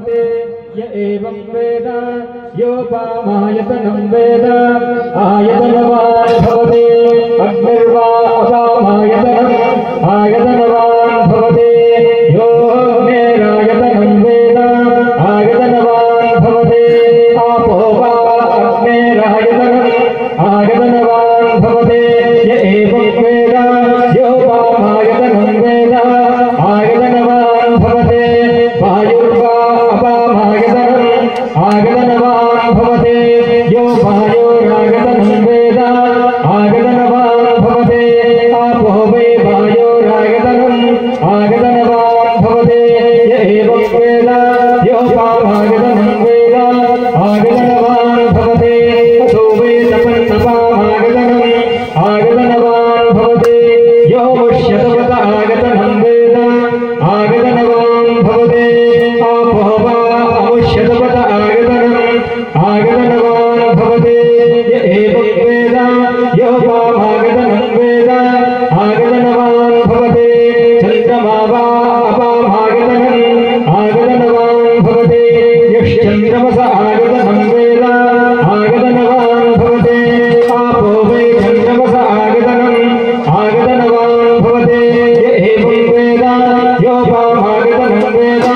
य एवं वेद योपामायतनं वेद आयतनवान् भवति अग्निर्वा अपामायतनम् आयतनवान् भवति यो अग्निरायतनं वेद आयतनवान् भवति आपो वा अग्निरायतनम् आयतनवान् भवति य एवं वेद योपामायतनं वेद आयतनवान् भवति वायुर्वा आगतनवान् भवति यो वायोरागतनं वेद आगतनवान् भवति आपो वै वायोरागतनम् आगतनवान् भवति य एवं वेद योपामागतनं वेद आगतनवान् भवति अतो वै तपन्नपामागतनम् आगतनवान् भवति यो मुष्यतवत आगतनं वेद आगतनवान् भवति आपो वा अमुष्यतवत आगतनवान् भवति य एवं वेद योपामागतनं वेद आगतनवान् भवति चन्द्रमा वा अपामागतनम् आगतनवान् भवति यश्चन्द्रमस आगतनं वेद आगतनवान् भवति आपो वै चन्द्रमस आगतनम् आगतनवान् भवति य एवं वेद योपामागतनं वेद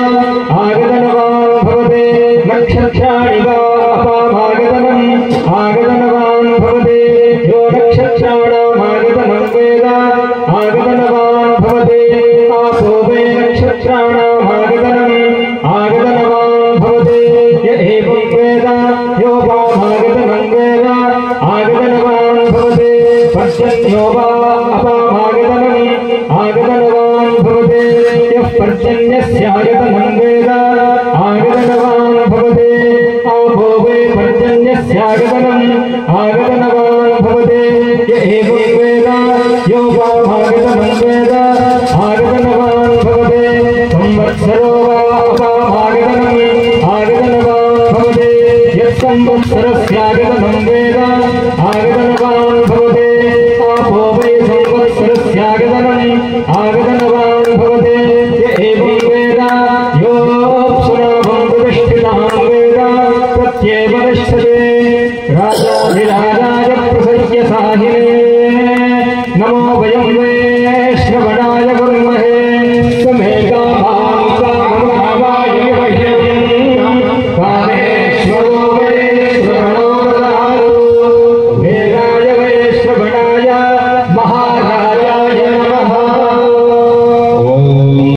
आगतनवान् भवति नक्षत्राणि वा अपामागतनम् आगतनवान् भवति यो नक्षत्राणामागतनं वेद आगतनवान् भवति आपो वै नक्षत्राणामागतनम् आगतनवान् भवति य एवं वेद योपामागतनं वेद आगतनवान् भवति पर्जन्यो वा अपामागतनम् आगतनवान् भवति यः पर्जन्यस्यागतनं वेद आगतनवान् भवति आपो वै पर्जन्यस्यागतनम् आगतनवान् भवति य एवं वेद योपामागतनं वेद आगतनवान् भवति संवत्सरो वा अपामागतनम् आगतनवान् भवति यः संवत्सरस्यागतनं वेद